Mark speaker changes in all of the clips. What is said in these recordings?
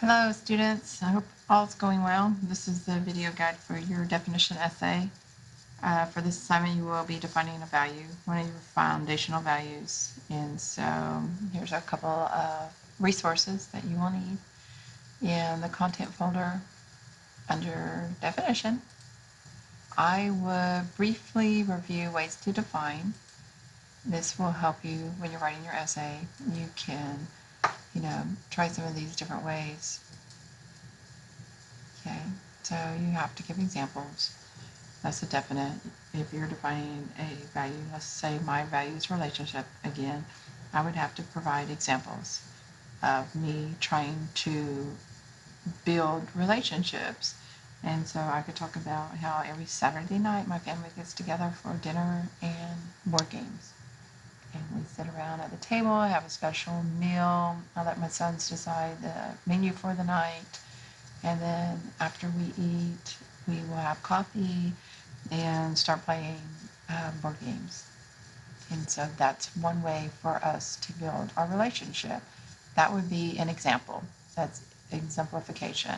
Speaker 1: Hello students, I hope all's going well. This is the video guide for your definition essay. For this assignment you will be defining a value, one of your foundational values. And so here's a couple of resources that you will need in the content folder under definition. I would briefly review ways to define. This will help you when you're writing your essay. You can, try some of these different ways. Okay, so you have to give examples. That's a definite. If you're defining a value, let's say my value is relationship again, I would have to provide examples of me trying to build relationships. And so I could talk about how every Saturday night my family gets together for dinner and board games. And we sit around at the table, have a special meal. I let my sons decide the menu for the night. And then after we eat, we will have coffee and start playing board games. And so that's one way for us to build our relationship. That would be an example. That's exemplification.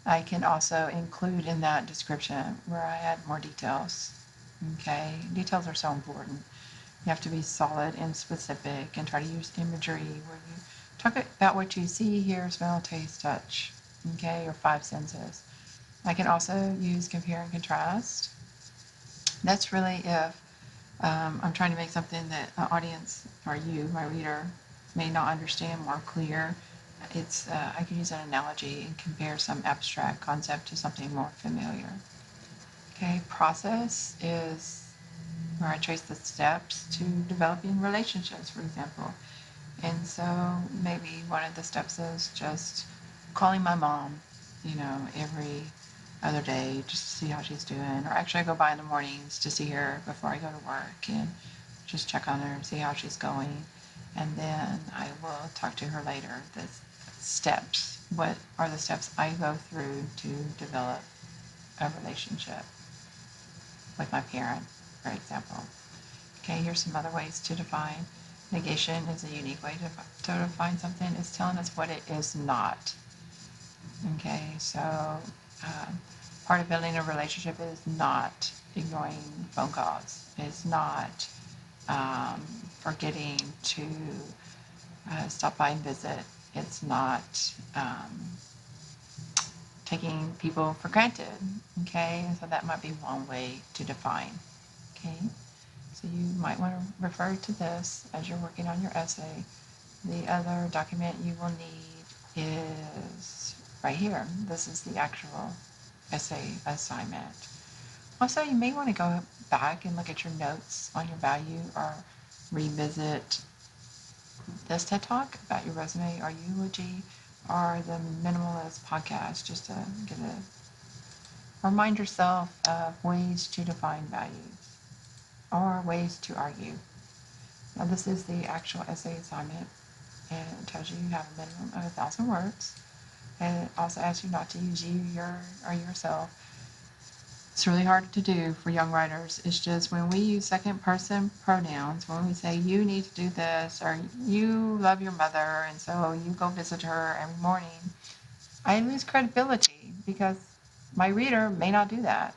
Speaker 1: I can also include in that description where I add more details. Okay, details are so important. You have to be solid and specific and try to use imagery where you talk about what you see, hear, smell, taste, touch. Okay, your five senses. I can also use compare and contrast. That's really if I'm trying to make something that an audience or you, my reader, may not understand more clear. I can use an analogy and compare some abstract concept to something more familiar. Okay, process is where I trace the steps to developing relationships, for example. And so maybe one of the steps is just calling my mom, every other day just to see how she's doing. Or actually, I go by in the mornings to see her before I go to work and just check on her and see how she's going. And then I will talk to her later. The steps. What are the steps I go through to develop a relationship with my parent, for example? Okay, here's some other ways to define. Negation is a unique way to define something. It's telling us what it is not. Okay, so part of building a relationship is not ignoring phone calls. It's not forgetting to stop by and visit. It's not taking people for granted. Okay, and so that might be one way to define. Okay, so you might want to refer to this as you're working on your essay. The other document you will need is right here. This is the actual essay assignment. Also, you may want to go back and look at your notes on your value or revisit this TED Talk about your resume or eulogy or the Minimalist podcast just to remind yourself of ways to define values or ways to argue. Now, this is the actual essay assignment, and it tells you have a minimum of 1,000 words. And it also asks you not to use you, your, or yourself. It's really hard to do for young writers. It's just when we use second person pronouns, when we say you need to do this, or you love your mother, and so you go visit her every morning, I lose credibility because my reader may not do that.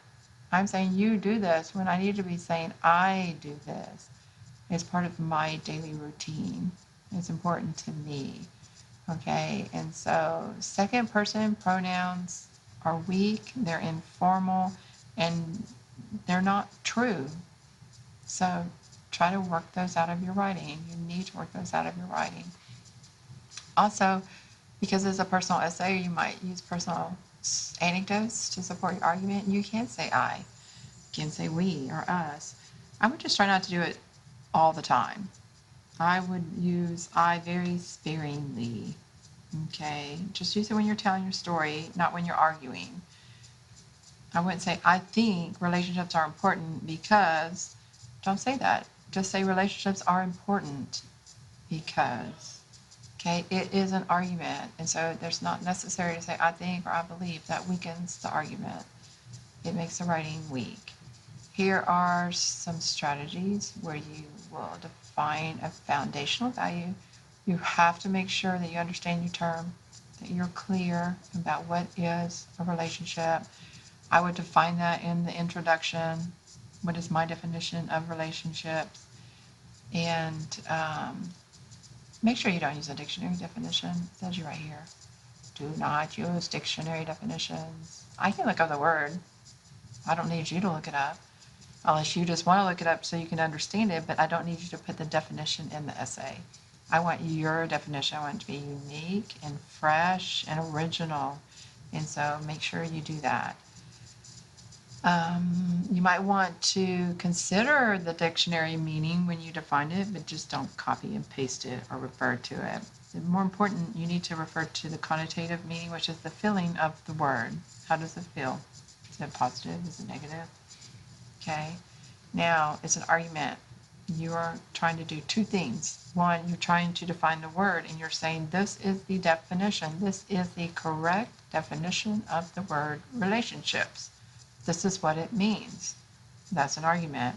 Speaker 1: I'm saying you do this when I need to be saying I do this. It's part of my daily routine. It's important to me. Okay, and so second person pronouns are weak, they're informal, and they're not true. So try to work those out of your writing. You need to work those out of your writing. Also, because it's a personal essay, you might use personal anecdotes to support your argument. You can say I, you can say we or us. I would just try not to do it all the time. I would use I very sparingly. Okay, just use it when you're telling your story, not when you're arguing. I wouldn't say, I think relationships are important because, don't say that. Just say relationships are important because. Okay, it is an argument. And so there's not necessary to say, I think or I believe. That weakens the argument. It makes the writing weak. Here are some strategies where you will define a foundational value. You have to make sure that you understand your term, that you're clear about what is a relationship. I would define that in the introduction. What is my definition of relationships? And make sure you don't use a dictionary definition. It says you right here. Do not use dictionary definitions. I can look up the word. I don't need you to look it up. Unless you just want to look it up so you can understand it, but I don't need you to put the definition in the essay. I want your definition. I want it to be unique and fresh and original. And so make sure you do that. You might want to consider the dictionary meaning when you define it, but just don't copy and paste it or refer to it. More important, you need to refer to the connotative meaning, which is the feeling of the word. How does it feel? Is it positive? Is it negative? Okay. Now, it's an argument. You are trying to do two things. One, you're trying to define the word, and you're saying this is the definition. This is the correct definition of the word relationships. This is what it means. That's an argument.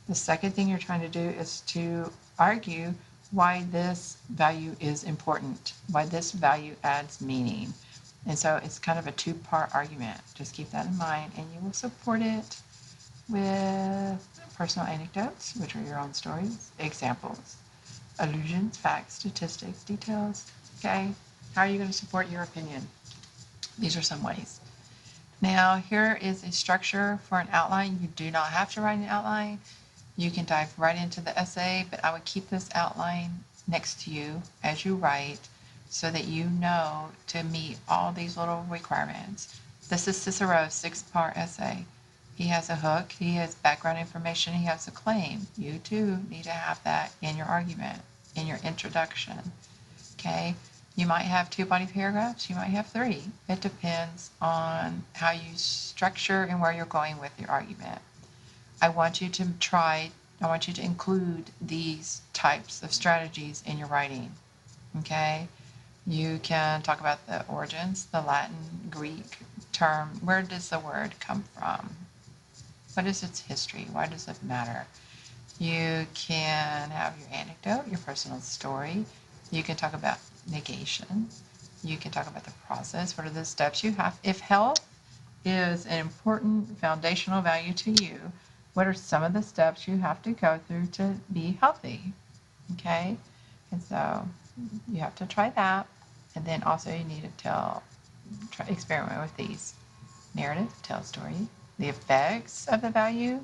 Speaker 1: The second thing you're trying to do is to argue why this value is important, why this value adds meaning. And so it's kind of a two-part argument. Just keep that in mind, and you will support it with personal anecdotes, which are your own stories, examples, allusions, facts, statistics, details. Okay? How are you going to support your opinion? These are some ways. Now, here is a structure for an outline. You do not have to write an outline. You can dive right into the essay, but I would keep this outline next to you as you write so that you know to meet all these little requirements. This is Cicero's 6-part essay. He has a hook, he has background information, he has a claim. You too need to have that in your argument, in your introduction. Okay? You might have 2 body paragraphs, you might have 3. It depends on how you structure and where you're going with your argument. I want you to include these types of strategies in your writing. Okay? You can talk about the origins, the Latin, Greek term. Where does the word come from? What is its history? Why does it matter? You can have your anecdote, your personal story. You can talk about negation. You can talk about the process. What are the steps you have? If health is an important foundational value to you, what are some of the steps you have to go through to be healthy? Okay? And so you have to try that. And then also you need to experiment with these. Narrative, tell a story. The effects of the value.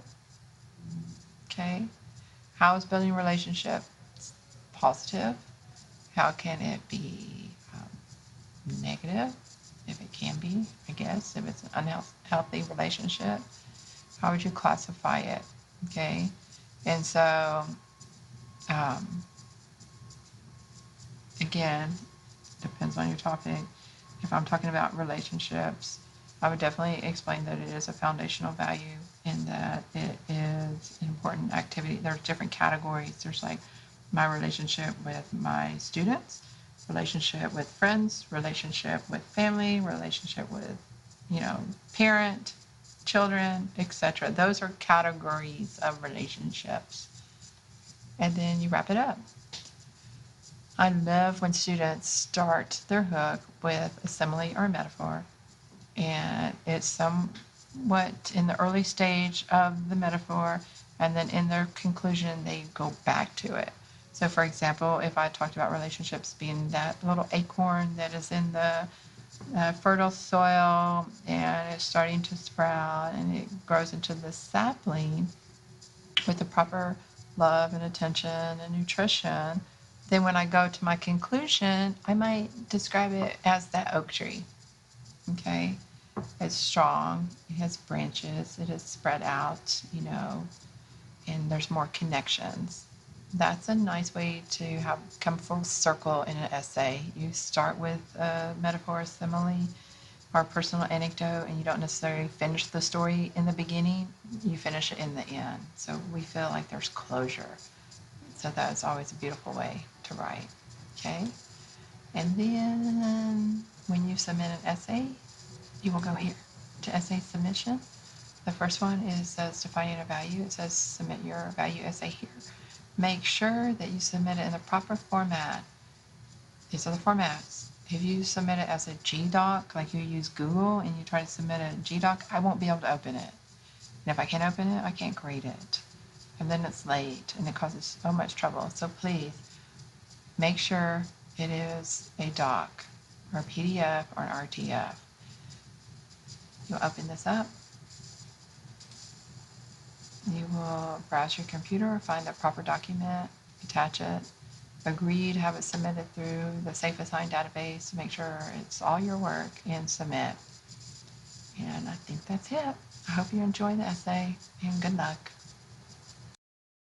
Speaker 1: Okay? How is building a relationship positive? How can it be negative? If it can be, I guess, if it's an unhealthy relationship. How would you classify it? Okay? And so, again, depends on your topic. If I'm talking about relationships, I would definitely explain that it is a foundational value and that it is an important activity. There's different categories. There's like my relationship with my students, relationship with friends, relationship with family, relationship with, parent, children, etc. Those are categories of relationships. And then you wrap it up. I love when students start their hook with a simile or a metaphor, and it's somewhat in the early stage of the metaphor, and then in their conclusion, they go back to it. So, for example, if I talked about relationships being that little acorn that is in the fertile soil and it's starting to sprout and it grows into the sapling with the proper love and attention and nutrition, then when I go to my conclusion, I might describe it as that oak tree. Okay? It's strong, it has branches, it is spread out, and there's more connections. That's a nice way to come full circle in an essay. You start with a metaphor, simile, or personal anecdote, and you don't necessarily finish the story in the beginning, you finish it in the end. So we feel like there's closure. So that's always a beautiful way to write. Okay? And then when you submit an essay, you will go here to essay submission. The first one says defining a value. It says submit your value essay here. Make sure that you submit it in the proper format. These are the formats. If you submit it as a GDoc, like you use Google and you try to submit a GDoc, I won't be able to open it. And if I can't open it, I can't grade it. And then it's late and it causes so much trouble. So please make sure it is a doc or a PDF or an RTF. You'll open this up. You will browse your computer, find the proper document, attach it, agree to have it submitted through the Safe Assign database to make sure it's all your work, and submit. And I think that's it. I hope you enjoy the essay and good luck.